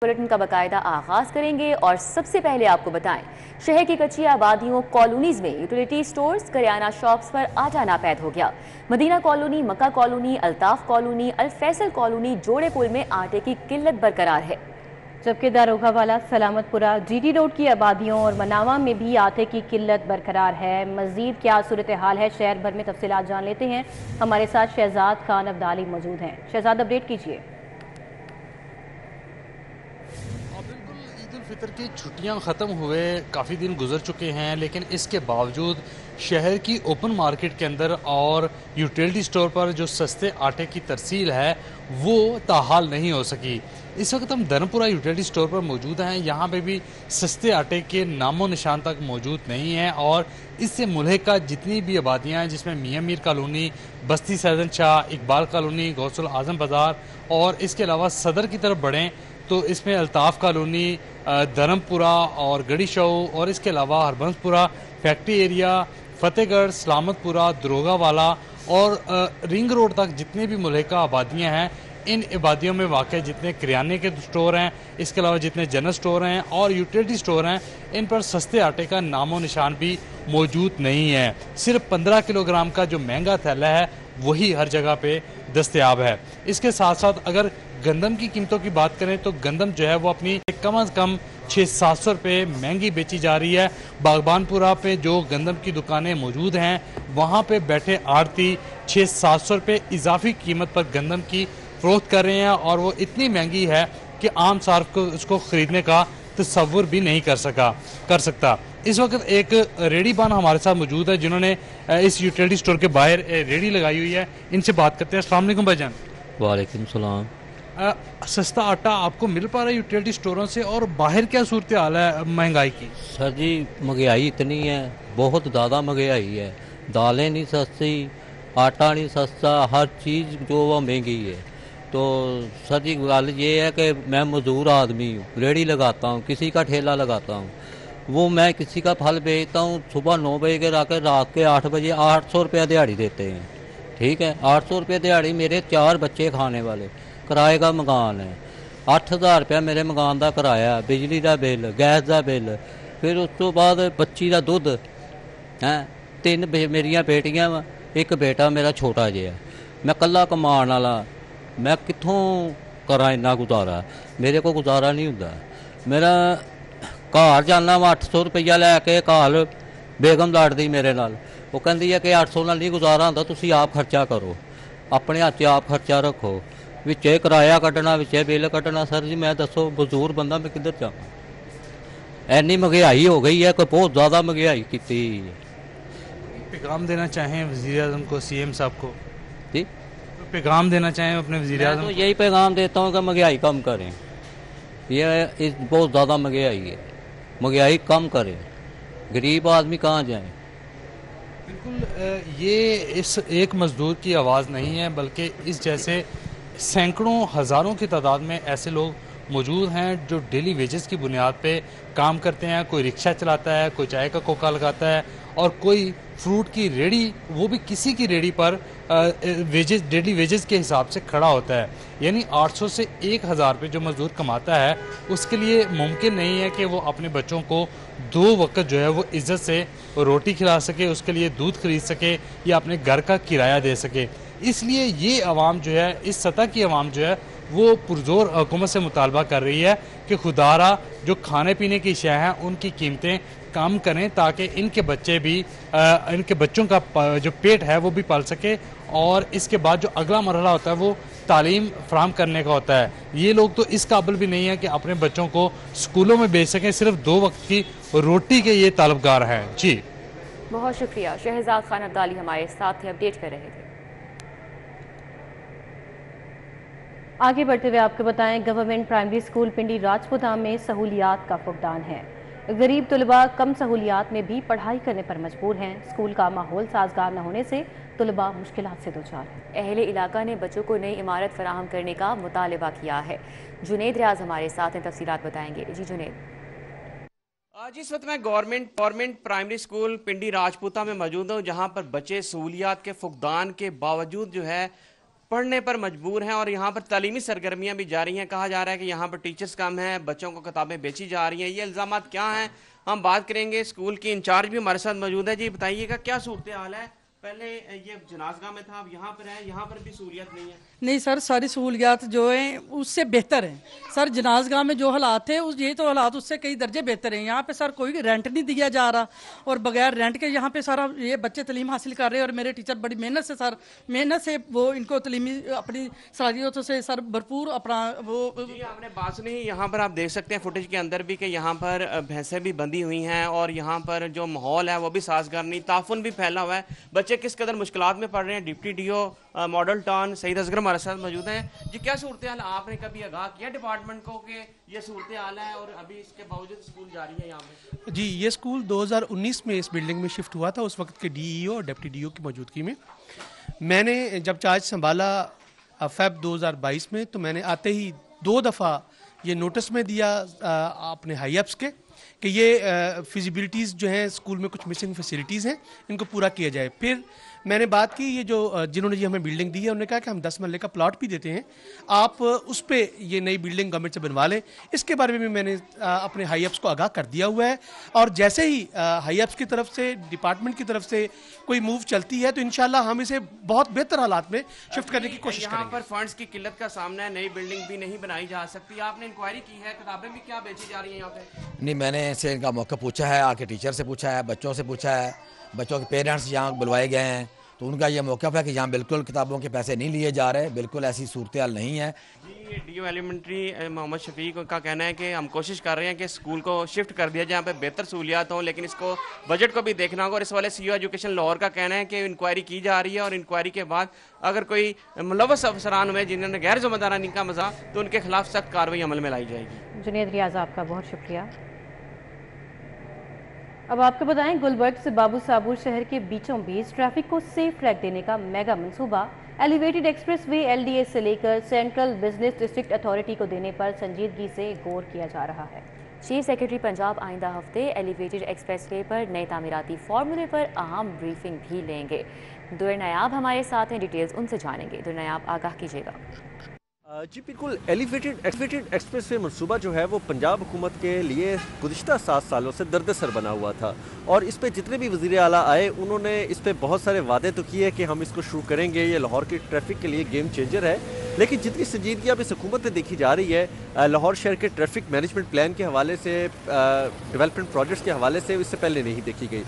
Bulletin का बाकायदा आगाज करेंगे और सबसे पहले आपको बताएं, शहर की कच्ची आबादियों कॉलोनीज में यूटिलिटी स्टोर्स, करियाना शॉप्स पर आटा नापैद हो गया। मदीना कॉलोनी, मक्का कॉलोनी, अल्ताफ कॉलोनी, अल फैसल कॉलोनी, जोड़े पुल में आटे की किल्लत बरकरार है, जबकि दारोगावाला, सलामतपुरा, जीटी रोड की आबादियों और मनावा में भी आटे की किल्लत बरकरार है। मजीद क्या सूरत हाल है शहर भर में, तफसीलात जान लेते हैं। हमारे साथ शहजाद खान अब्दाली मौजूद हैं। शहजाद, अपडेट कीजिए। ईद उल फितर की छुट्टियां ख़त्म हुए काफ़ी दिन गुजर चुके हैं, लेकिन इसके बावजूद शहर की ओपन मार्केट के अंदर और यूटिलिटी स्टोर पर जो सस्ते आटे की तरसील है वो ताहाल नहीं हो सकी। इस वक्त हम धर्मपुरा यूटिलिटी स्टोर पर मौजूद हैं। यहाँ पे भी सस्ते आटे के नामो निशान तक मौजूद नहीं हैं और इससे मुल्हिका जितनी भी आबादियाँ हैं, जिसमें मियाँ मीर कॉलोनी, बस्ती सैदन शाह, इकबाल कॉलोनी, गौसुल आजम बाज़ार और इसके अलावा सदर की तरफ बढ़ें तो इसमें अल्ताफ़ कॉलोनी, धर्मपुरा और गढ़ी शऊ और इसके अलावा हरबंसपुरा, फैक्ट्री एरिया, फतेहगढ़, सलामतपुरा, दरोगावाला और रिंग रोड तक जितने भी मुल्हिका आबादियाँ हैं, इन आबादियों में वाक़ जितने किराने के स्टोर हैं, इसके अलावा जितने जनरल स्टोर हैं और यूटिलिटी स्टोर हैं, इन पर सस्ते आटे का नामो निशान भी मौजूद नहीं है। सिर्फ 15 किलोग्राम का जो महंगा थैला है वही हर जगह पे दस्तयाब है। इसके साथ साथ अगर गंदम की कीमतों की बात करें तो गंदम जो है वो अपनी कम से कम 600-700 रुपये महंगी बेची जा रही है। बागबानपुरा पे जो गंदम की दुकानें मौजूद हैं वहाँ पे बैठे आड़ती 600-700 रुपये इजाफी कीमत पर गंदम की फरोख्त कर रहे हैं और वो इतनी महंगी है कि आम सार्फ को उसको ख़रीदने का तसव्वुर भी नहीं कर सकता। इस वक्त एक रेडी बान हमारे साथ मौजूद है जिन्होंने इस यूटिलिटी स्टोर के बाहर रेडी लगाई हुई है। इनसे बात करते हैं। अस्सलाम वालेकुम भाईजान। वालेकुम सलाम। सस्ता आटा आपको मिल पा रहा है यूटिलिटी स्टोरों से और बाहर क्या सूरत हाल है महंगाई की? सर जी, महंगाई इतनी है, बहुत ज़्यादा महंगाई है। दालें नहीं सस्ती, आटा नहीं सस्ता, हर चीज़ जो वो महंगी है। तो सर जी गल ये है कि मैं मज़दूर आदमी हूँ, रेडी लगाता हूँ, किसी का ठेला लगाता हूँ। वो मैं किसी का फल बेचता हूँ, सुबह 9 बजे के लाकर रात के 8 बजे 800 रुपया दिहाड़ी देते हैं। ठीक है, 800 रुपये दिहाड़ी, मेरे 4 बच्चे खाने वाले, किराए का मकान है, 8000 रुपया मेरे मकान का किराया, बिजली का बिल, गैस का बिल, फिर उस तो बाद बच्ची का दुध है, 3 मेरिया बेटियां वा, एक बेटा मेरा छोटा जिहा। मैं कला कमान वाला, मैं कितों करा इन्ना गुजारा? मेरे को गुजारा नहीं होंदा। मेरा घर जाना वा 800 रुपया लैके, घर बेगम लड़दी मेरे नाल, वो कहती है कि 800 नाल नहीं गुजारा होंदा, तुसीं आप खर्चा करो, अपने हत्थ आप खर्चा रखो, विचे किराया कट्टना, विचे बिल कट्टना। सर जी मैं दसो, मजदूर बंदा मैं किधर जाऊँ? इन्नी महंगाई हो गई है कि बहुत ज़्यादा महंगाई की। पैगाम देना चाहें वज़ीर आज़म को, सीएम साहब को? जी, पैगाम देना चाहें अपने वज़ीर आज़म तो को? यही पैगाम देता हूँ कि महंगाई कम करें। ये बहुत ज़्यादा महंगाई है, महंगाई कम करें, गरीब आदमी कहाँ जाए? बिल्कुल, ये इस एक मज़दूर की आवाज़ नहीं है, बल्कि इस जैसे सैकड़ों हज़ारों की तादाद में ऐसे लोग मौजूद हैं जो डेली वेजेस की बुनियाद पे काम करते हैं। कोई रिक्शा चलाता है, कोई चाय का कोका लगाता है और कोई फ्रूट की रेडी, वो भी किसी की रेडी पर वेजेस, डेली वेजेस के हिसाब से खड़ा होता है। यानी 800 से 1000 रुपये जो मज़दूर कमाता है उसके लिए मुमकिन नहीं है कि वो अपने बच्चों को 2 वक्त जो है वो इज़्ज़त से रोटी खिला सके, उसके लिए दूध खरीद सके या अपने घर का किराया दे सके। इसलिए ये आवाम जो है, इस सतह की आवाम जो है वो पुरजोर हुकूमत से मुतालबा कर रही है कि खुदारा जो खाने पीने की अशिया हैं उनकी कीमतें कम करें ताकि इनके बच्चे भी, इनके बच्चों का जो पेट है वो भी पल सके और इसके बाद जो अगला मरहला होता है वो तालीम फराहम करने का होता है। ये लोग तो इस काबिल भी नहीं है कि अपने बच्चों को स्कूलों में भेज सकें, सिर्फ 2 वक्त की रोटी के ये तलबगार हैं। जी बहुत शुक्रिया। शहजाद खान अब्दाली हमारे साथ थे, अपडेट कर रहे थे। आगे बढ़ते हुए आपको बताएं, गवर्नमेंट प्राइमरी स्कूल पिंडी राजपुता में सहूलियात का फुकदान है। गरीब तलबा कम सहूलियात में भी पढ़ाई करने पर मजबूर हैं। स्कूल का माहौल साजगार न होने से तलबा मुश्किलात से दूचार हैं। अहले इलाका ने बच्चों को नई इमारत फराहम करने का मुतालबा किया है। जुनेद रियाज हमारे साथ हैं, तफसीलात बताएंगे। जी जुनेद। आज इस वक्त मैं गवर्नमेंट प्राइमरी स्कूल पिंडी राजपूता में मौजूद हूँ, जहाँ पर बच्चे सहूलियात के फुकदान के बावजूद जो है पढ़ने पर मजबूर हैं और यहाँ पर तालीमी सरगर्मियाँ भी जारी हैं। कहा जा रहा है कि यहाँ पर टीचर्स कम हैं, बच्चों को किताबें बेची जा रही हैं। ये इल्ज़ामात क्या हैं, हम बात करेंगे। स्कूल की इंचार्ज भी हमारे साथ मौजूद है। जी बताइएगा क्या सूरत हाल है? पहले ये जनाजगाह में था, अब यहाँ पर है, यहाँ पर भी सहूलियत नहीं है? नहीं सर, सारी सहूलियात जो हैं उससे बेहतर हैं सर। जनाजगाह में जो हालात थे ये तो हालात उससे कई दर्जे बेहतर हैं। यहाँ पे सर कोई रेंट नहीं दिया जा रहा और बगैर रेंट के यहाँ पे सारा ये बच्चे तालीम हासिल कर रहे हैं। और मेरे टीचर बड़ी मेहनत से वो इनको तालीमी अपनी सलाहियतों से सर भरपूर अपना वो। जी आपने बात सुनी, यहाँ पर आप देख सकते हैं फुटेज के अंदर भी कि यहाँ पर भैंसें भी बंधी हुई हैं और यहाँ पर जो माहौल है वो भी साजगार नहीं, ताफुन भी फैला हुआ है। बच्चे किस कदर मुश्किलात में पड़ रहे हैं। Deputy DO model town Saeed Asghar हमारे साथ मौजूद हैं। जी क्या सूरत हाल, आपने कभी आगाह किया डिपार्टमेंट को कि ये सूरत हाल है और अभी इसके बावजूद स्कूल जारी है यहाँ पे? जी ये स्कूल 2019 में इस बिल्डिंग में शिफ्ट हुआ था, उस वक्त के डीईओ और डिप्टी डीईओ की मौजूदगी में। मैंने जब चार्ज संभाला फेब 2022 में, तो मैंने आते ही 2 दफ़ा ये नोटिस में दिया अपने हाई अप्स के कि ये फिजिबिलिटीज़ जो हैं स्कूल में कुछ मिसिंग फैसिलिटीज़ हैं, इनको पूरा किया जाए। फिर मैंने बात की, ये जो जिन्होंने ये हमें बिल्डिंग दी है उन्होंने कहा कि हम 10 मरले का प्लॉट भी देते हैं, आप उस पर ये नई बिल्डिंग गवर्नमेंट से बनवा लें। इसके बारे में भी मैंने अपने हाई अप्स को आगाह कर दिया हुआ है और जैसे ही हाई अप्स की तरफ से, डिपार्टमेंट की तरफ से कोई मूव चलती है तो इंशाल्लाह हम इसे बहुत बेहतर हालात में शिफ्ट करने की कोशिश करेंगे। यहाँ पर फंड्स की किल्लत का सामना है, नई बिल्डिंग भी नहीं बनाई जा सकती। आपने इंक्वायरी की है, किताबें भी क्या बेची जा रही हैं यहाँ पे? नहीं, मैंने इनसे इनका मौका पूछा है, आके टीचर से पूछा है, बच्चों से पूछा है, बच्चों के पेरेंट्स यहाँ बुलवाए गए हैं तो उनका ये मौक़िफ़ है कि यहाँ बिल्कुल किताबों के पैसे नहीं लिए जा रहे, बिल्कुल ऐसी सूरत हाल नहीं है। जी डीओ एलिमेंट्री मोहम्मद शफीक का कहना है कि हम कोशिश कर रहे हैं कि स्कूल को शिफ्ट कर दिया जहाँ पे बेहतर सहूलियात हों, लेकिन इसको बजट को भी देखना होगा। और इस वाले सीईओ एजुकेशन लाहौर का कहना है कि इंक्वायरी की जा रही है और इंक्वायरी के बाद अगर कोई मुलव्वस अफसरान हुए जिन्होंने गैर जिम्मेदारानी का मजा, तो उनके खिलाफ सख्त कार्रवाई अमल में लाई जाएगी। जुनैद रियाज आपका बहुत शुक्रिया। अब आपको बताएं, गुलबर्ग से बाबू साबुर शहर के बीचों बीच ट्रैफिक को सेफ ट्रैक देने का मेगा मंसूबा एलिवेटेड एक्सप्रेस वे एलडीए से लेकर सेंट्रल बिजनेस डिस्ट्रिक्ट अथॉरिटी को देने पर संजीदगी से गौर किया जा रहा है। चीफ सेक्रेटरी पंजाब आइंदा हफ्ते एलिवेटेड एक्सप्रेस वे पर नए तामीराती फार्मूले पर अहम ब्रीफिंग भी लेंगे। दुर नायाब हमारे साथ हैं, डिटेल्स उनसे जानेंगे। दुर नायाब आगाह कीजिएगा। जी बिल्कुल, एलिवेटेड एक्सप्रेस वे मनसूबा जो है वो पंजाब हुकूमत के लिए गुज़िश्ता 7 सालों से दर्द-ए-सर बना हुआ था और इस पे जितने भी वज़ीर आला आए उन्होंने इस पे बहुत सारे वादे तो किए कि हम इसको शुरू करेंगे, ये लाहौर की ट्रैफिक के लिए गेम चेंजर है। लेकिन जितनी संजीदगी अब इस हुकूमत में देखी जा रही है लाहौर शहर के ट्रैफिक मैनेजमेंट प्लान के हवाले से, डेवलपमेंट प्रोजेक्ट्स के हवाले से इससे पहले नहीं देखी गई।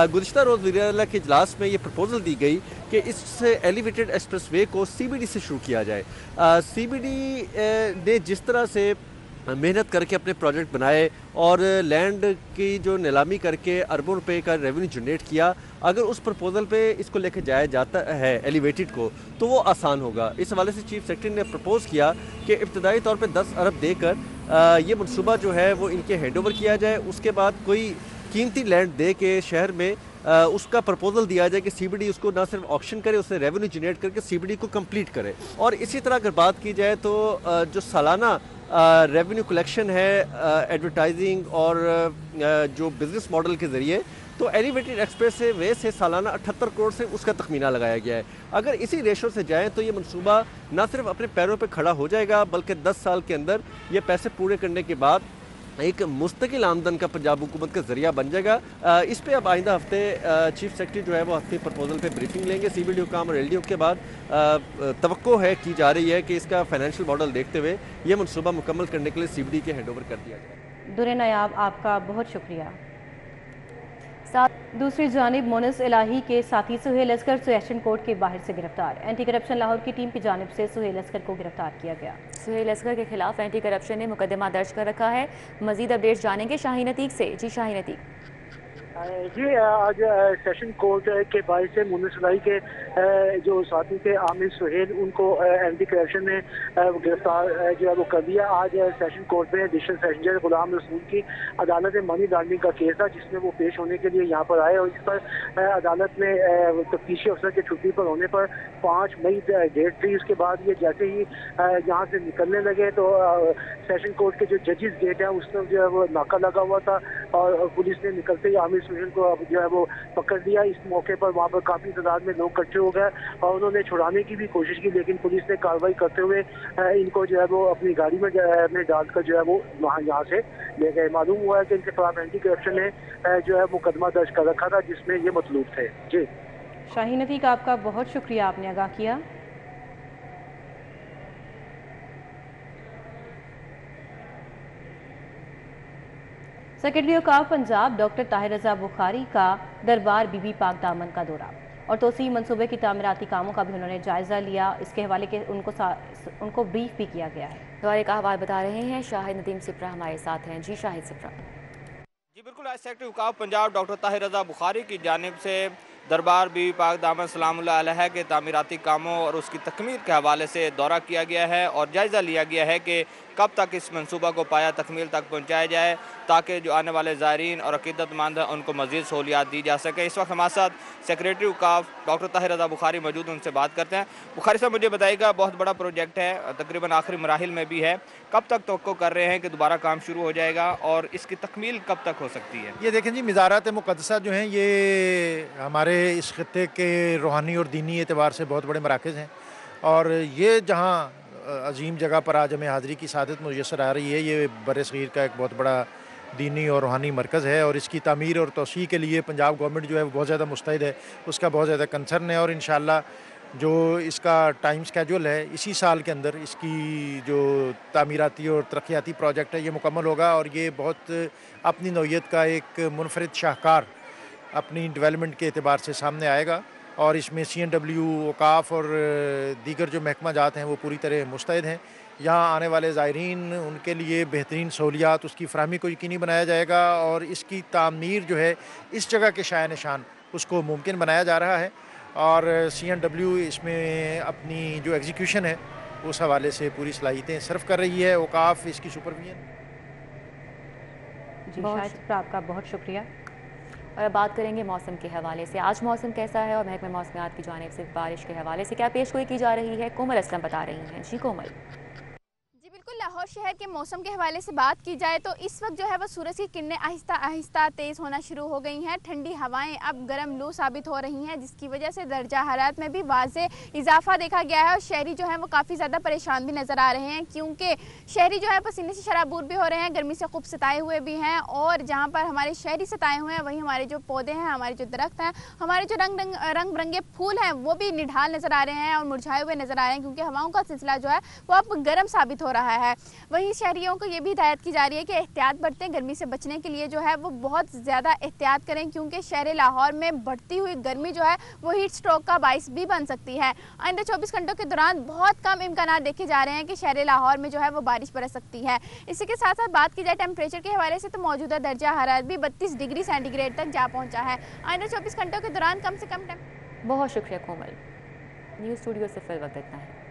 गुज़िश्ता रोज़ वज़ीर आला के इजलास में ये प्रपोजल दी गई कि इस एलिवेटेड एक्सप्रेस वे को CBD से शुरू किया जाए। CBD ने जिस तरह से मेहनत करके अपने प्रोजेक्ट बनाए और लैंड की जो नीलामी करके अरबों रुपए का रेवेन्यू जनरेट किया, अगर उस प्रपोजल पे इसको लेके जाया जाता है एलिवेटेड को तो वो आसान होगा। इस हवाले से चीफ सेक्रेटरी ने प्रपोज किया कि इब्तदाई तौर पे 10 अरब देकर ये मनसूबा जो है वो इनके हैंडओवर किया जाए। उसके बाद कोई कीमती लैंड दे के शहर में उसका प्रपोजल दिया जाए कि CBD उसको ना सिर्फ ऑक्शन करे, उससे रेवेन्यू जनरेट करके CBD को कंप्लीट करे। और इसी तरह अगर बात की जाए तो जो सालाना रेवेन्यू कलेक्शन है एडवर्टाइजिंग और जो बिज़नेस मॉडल के ज़रिए, तो एलिवेटेड एक्सप्रेस वे से सालाना 78 करोड़ से उसका तखमीना लगाया गया है। अगर इसी रेशो से जाएं तो ये मनसूबा ना सिर्फ अपने पैरों पे खड़ा हो जाएगा बल्कि 10 साल के अंदर ये पैसे पूरे करने के बाद एक मुस्तकिल आमदन का पंजाब हुकूमत का जरिया बन जाएगा। इस पे अब आइंदा हफ्ते चीफ सेक्रेटरी जो है वो हफ्ते प्रपोजल पे ब्रीफिंग लेंगे। CBD हुकाम और LDO के बाद तवक्को है की जा रही है कि इसका फाइनेंशियल मॉडल देखते हुए ये मनसूबा मुकम्मल करने के लिए CBD के हैंडओवर कर दिया जाए। दुर नायाब आपका बहुत शुक्रिया। दूसरी जानिब मोनिस इलाही के साथी सुहेल असगर सेशन कोर्ट के बाहर से गिरफ्तार। एंटी करप्शन लाहौर की टीम की जानिब से सुहेल असगर को गिरफ्तार किया गया। सुहेल असगर के खिलाफ एंटी करप्शन ने मुकदमा दर्ज कर रखा है। मजीद अपडेट्स जानेंगे शाहीन अतीक से। जी शाहीन अतीक। जी आज सेशन कोर्ट के बाहर से मोनिस इलाही के जो साथी थे आमिर सुहेल, उनको एंटी करप्शन ने गिरफ्तार जो है वो कर दिया। आज सेशन कोर्ट में एडिशनल सेशन जज गुलाम रसूल की अदालत में मनी लॉन्ड्रिंग का केस था जिसमें वो पेश होने के लिए यहाँ पर आए और इस पर अदालत में तफ्तीशी अफसर की छुट्टी पर होने पर 5 मई डेट थी। उसके बाद ये जैसे ही यहाँ से निकलने लगे तो सेशन कोर्ट के जो जजेस गेट है उसमें जो है वो नाका लगा हुआ था। और पुलिस ने निकलते ही आमिर सुहेल को अब जो है वो पकड़ लिया। इस मौके पर वहाँ पर काफी तादाद में लोग इकट्ठे हो गए और उन्होंने छुड़ाने की भी कोशिश की, लेकिन पुलिस ने कार्रवाई करते हुए इनको जो है वो अपनी गाड़ी में डालकर जो है वो यहाँ से ले गए। मालूम हुआ है कि इनके खिलाफ एंटी करप्शन ने जो है मुकदमा दर्ज कर रखा था जिसमें ये मतलूब थे। जी शाहीन अतीक, आपका बहुत शुक्रिया, आपने आगाह किया। सेक्रेटरी औकाफ पंजाब डॉक्टर ताहिर रजा बुखारी का दरबार बीबी पाक दामन का दौरा और तोसी मंसूबे की तामीराती कामों का भी उन्होंने जायजा लिया। इसके हवाले के उनको ब्रीफ भी किया गया है। दौरे का हवाला बता रहे हैं शाहिद नदीम सिप्रा हमारे साथ हैं। जी शाहिद सिप्रा। जी बिल्कुल, आज सेक्रेटरी औकाफ पंजाब डॉक्टर ताहिर रजा बुखारी की जानिब से दरबार बीबी पाक दामन सलामुल्लाह अलैहा के तामीराती कामों और उसकी तकमील के हवाले से दौरा किया गया है और जायज़ा लिया गया है कि कब तक इस मनसूबा को पाया तकमील तक पहुँचाया जाए ताकि जो आने वाले ज़ायरीन और अकीदतमंद हैं उनको मज़ीद सहूलियात दी जा सके। इस वक्त हमारे साथ सेक्रेटरी औकाफ डॉक्टर ताहिर रजा बुखारी मौजूद, उनसे बात करते हैं। बुखारी साहब, मुझे बताइएगा, बहुत बड़ा प्रोजेक्ट है, तकरीबन आखिरी मराहिल में भी है, कब तक तवक्को कर रहे हैं कि दोबारा काम शुरू हो जाएगा और इसकी तकमील कब तक हो सकती है? ये देखें जी, मिज़ारात मुक़द्दसा जो हैं ये हमारे इस खित्ते के रूहानी और दीनी एतबार से बहुत बड़े मराकज़ हैं और ये जहाँ अजीम जगह पर आज हमें हाज़िरी की सादत मुयसर आ रही है, ये बर-ए-सग़ीर का एक बहुत बड़ा दीनी और रूहानी मरकज़ है और इसकी तामीर और तोसी के लिए पंजाब गवर्नमेंट जो है वो बहुत ज़्यादा मुस्तैद है, उसका बहुत ज़्यादा कंसर्न है और इंशाअल्लाह जो इसका टाइम स्केड्यूल है इसी साल के अंदर इसकी जो तामीराती और तरक्याती प्रोजेक्ट है ये मुकम्मल होगा और ये बहुत अपनी नौइयत का एक मुनफरिद शाहकार अपनी डेवलपमेंट के एतबार से सामने आएगा और इसमें CNW, औकाफ और दीगर जो महकमा जात हैं वो पूरी तरह मुस्तैद हैं। यहाँ आने वाले ज़ायरीन उनके लिए बेहतरीन सहूलियात उसकी फ़राहमी को यकीनी बनाया जाएगा और इसकी तामीर जो है इस जगह के शान निशान उसको मुमकिन बनाया जा रहा है और CNW इसमें अपनी जो एग्जीक्यूशन है उस हवाले से पूरी सलाहियतें सर्व कर रही है। औकाफ इसकी सुपरविजन। जी शाहिद, आपका बहुत शुक्रिया। और अब बात करेंगे मौसम के हवाले से। आज मौसम कैसा है और महकमा मौसमियात की जानिब से बारिश के हवाले से क्या पेशगोई की जा रही है, कोमल असलम बता रही हैं। जी कोमल। बिल्कुल, लाहौर शहर के मौसम के हवाले से बात की जाए तो इस वक्त जो है वो सूरज की किरणें आहिस्ता आहिस्ता तेज़ होना शुरू हो गई हैं। ठंडी हवाएं अब गर्म लू साबित हो रही हैं जिसकी वजह से दर्जा हरारत में भी वाज़े इजाफा देखा गया है और शहरी जो है वो काफ़ी ज़्यादा परेशान भी नज़र आ रहे हैं क्योंकि शहरी जो है पसीने से शराबूर भी हो रहे हैं, गर्मी से खूब सताए हुए भी हैं और जहाँ पर हमारे शहरी सताए हुए हैं वहीं हमारे जो पौधे हैं, हमारे जो दरख्त हैं, हमारे जो रंग बिरंगे फूल हैं वो भी निढाल नज़र आ रहे हैं और मुरझाए हुए नज़र आ रहे हैं क्योंकि हवाओं का सिलसिला जो है वो अब गर्म साबित हो रहा है। वहीं शहरियों को ये भी हिदायत की जा रही है कि एहतियात बरतें, गर्मी से बचने के लिए जो है वो बहुत ज़्यादा एहतियात करें क्योंकि शहर लाहौर में बढ़ती हुई गर्मी जो है वो हीट स्ट्रोक का बाइस भी बन सकती है। आइंदा 24 घंटों के दौरान बहुत कम इम्कान देखे जा रहे हैं कि शहर लाहौर में जो है वो बारिश बरस सकती है। इसी के साथ साथ बात की जाए टेम्परेचर के हवाले से तो मौजूदा दर्जा हरारत भी 32 डिग्री सेंटीग्रेड तक जा पहुँचा है। आइंदा 24 घंटों के दौरान कम से कम बहुत शुक्रिया कोमल। न्यूज़ स्टूडियो से फिर वक्त इतना है।